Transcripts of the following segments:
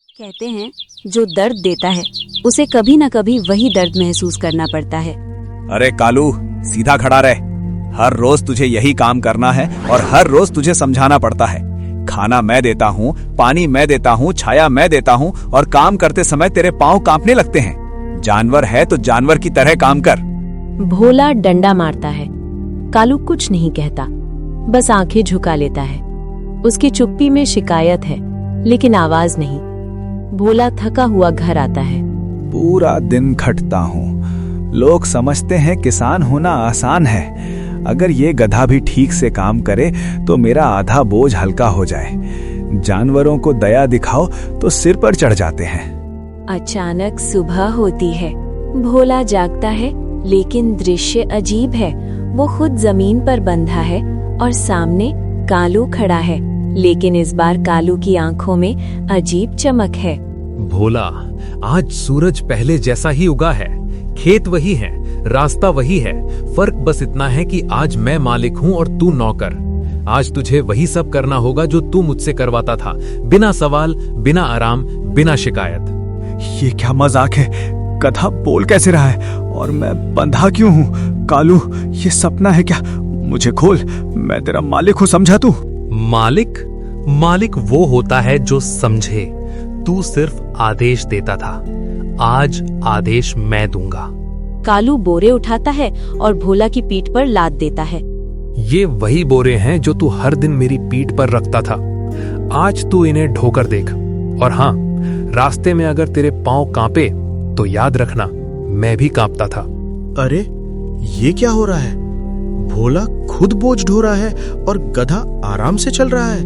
कहते हैं जो दर्द देता है उसे कभी न कभी वही दर्द महसूस करना पड़ता है। अरे कालू, सीधा खड़ा रह। हर रोज तुझे यही काम करना है और हर रोज तुझे समझाना पड़ता है। खाना मैं देता हूँ, पानी मैं देता हूँ, छाया मैं देता हूँ और काम करते समय तेरे पाँव कांपने लगते हैं। जानवर है तो जानवर की तरह काम कर। भोला डंडा मारता है। कालू कुछ नहीं कहता, बस आंखें झुका लेता है। उसकी चुप्पी में शिकायत है लेकिन आवाज नहीं। भोला थका हुआ घर आता है। पूरा दिन खटता हूँ। लोग समझते हैं किसान होना आसान है। अगर ये गधा भी ठीक से काम करे तो मेरा आधा बोझ हल्का हो जाए। जानवरों को दया दिखाओ तो सिर पर चढ़ जाते हैं। अचानक सुबह होती है। भोला जागता है लेकिन दृश्य अजीब है। वो खुद जमीन पर बंधा है और सामने कालू खड़ा है, लेकिन इस बार कालू की आंखों में अजीब चमक है। भोला, आज सूरज पहले जैसा ही उगा है। खेत वही है, रास्ता वही है। फर्क बस इतना है कि आज मैं मालिक हूँ और तू नौकर। आज तुझे वही सब करना होगा जो तू मुझसे करवाता था, बिना सवाल, बिना आराम, बिना शिकायत। ये क्या मजाक है? गधा बोल कैसे रहा है और मैं बंधा क्यों हूँ? कालू, ये सपना है क्या? मुझे खोल, मैं तेरा मालिक हूँ, समझा तू? मालिक? मालिक वो होता है जो समझे। तू सिर्फ आदेश देता था, आज आदेश मैं दूंगा। कालू बोरे उठाता है और भोला की पीठ पर लाद देता है। ये वही बोरे हैं जो तू हर दिन मेरी पीठ पर रखता था। आज तू इन्हें ढोकर देख। और हाँ, रास्ते में अगर तेरे पांव कांपे तो याद रखना, मैं भी कांपता था। अरे, ये क्या हो रहा है? भोला खुद बोझ ढो रहा है और गधा आराम से चल रहा है।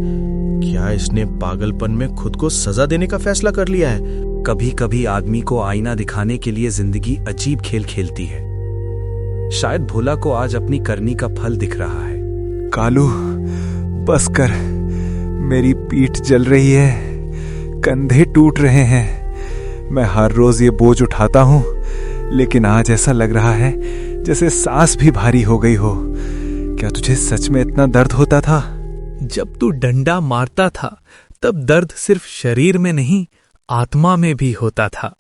क्या इसने पागलपन में खुद को सजा देने का फैसला कर लिया है? कभी कभी आदमी को आईना दिखाने के लिए जिंदगी अजीब खेल खेलती है। शायद भोला को आज अपनी करनी का फल दिख रहा है। कालू, बस कर। मेरी पीठ जल रही है, कंधे टूट रहे हैं। मैं हर रोज ये बोझ उठाता हूँ, लेकिन आज ऐसा लग रहा है जैसे सांस भी भारी हो गई हो। क्या तुझे सच में इतना दर्द होता था? जब तू डंडा मारता था तब दर्द सिर्फ शरीर में नहीं, आत्मा में भी होता था।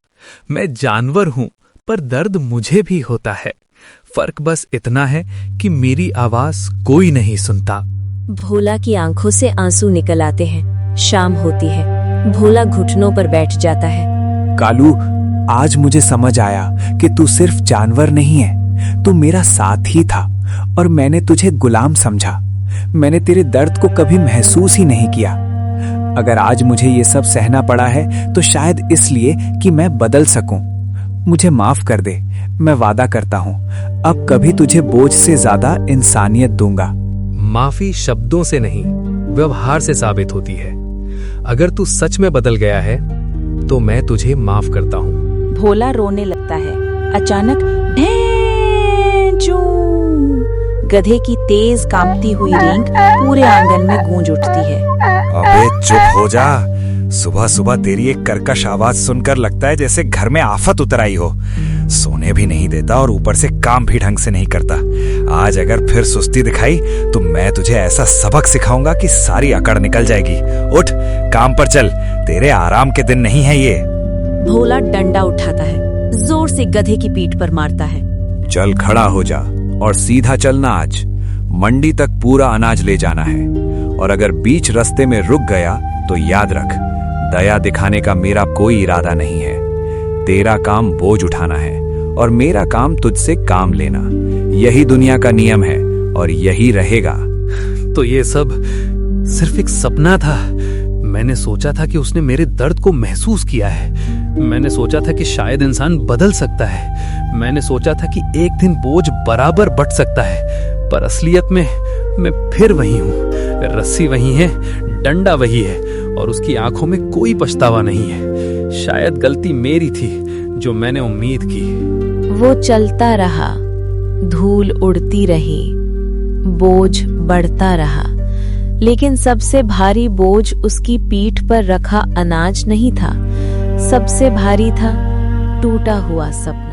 मैं जानवर हूं, पर दर्द मुझे भी होता है। फर्क बस इतना है कि मेरी आवाज कोई नहीं सुनता। भोला की आंखों से आंसू निकल आते हैं। शाम होती है। भोला घुटनों पर बैठ जाता है। कालू, आज मुझे समझ आया कि तू सिर्फ जानवर नहीं है, तू मेरा साथ ही था और मैंने तुझे गुलाम समझा। मैंने तेरे दर्द को कभी महसूस ही नहीं किया। अगर आज मुझे ये सब सहना पड़ा है तो शायद इसलिए कि मैं बदल सकूं। मुझे माफ कर दे। मैं वादा करता हूं, अब कभी तुझे बोझ से ज्यादा इंसानियत दूंगा। माफी शब्दों से नहीं, व्यवहार से साबित होती है। अगर तू सच में बदल गया है तो मैं तुझे माफ करता हूँ। भोला रोने लगता है। अचानक ढेंचू, गधे की तेज कांपती हुई रींग पूरे आंगन में गूंज उठती है। अबे चुप हो जा। सुबह सुबह तेरी एक कर्कश आवाज सुनकर लगता है जैसे घर में आफत उतर आई हो। सोने भी नहीं देता और ऊपर से काम भी ढंग से नहीं करता। आज अगर फिर सुस्ती दिखाई तो मैं तुझे ऐसा सबक सिखाऊंगा कि सारी अकड़ निकल जाएगी। उठ, काम पर चल। तेरे आराम के दिन नहीं है ये। भोला डंडा उठाता है, जोर से गधे की पीठ पर मारता है। चल, खड़ा हो जा और सीधा चलना। आज मंडी तक पूरा अनाज ले जाना है और अगर बीच रास्ते में रुक गया तो याद रख, दया दिखाने का मेरा कोई इरादा नहीं है। तेरा काम बोझ उठाना है और मेरा काम तुझसे काम लेना। यही दुनिया का नियम है और यही रहेगा। तो ये सब सिर्फ एक सपना था। मैंने सोचा था कि उसने मेरे दर्द को महसूस किया है। मैंने सोचा था कि शायद इंसान बदल सकता है। मैंने सोचा था कि एक दिन बोझ बराबर बंट सकता है, पर असलियत में मैं फिर वही हूँ। रस्सी वही है, डंडा वही है और उसकी आंखों में कोई पछतावा नहीं है। शायद गलती मेरी थी जो मैंने उम्मीद की। वो चलता रहा, धूल उड़ती रही, बोझ बढ़ता रहा, लेकिन सबसे भारी बोझ उसकी पीठ पर रखा अनाज नहीं था। सबसे भारी था टूटा हुआ सपना।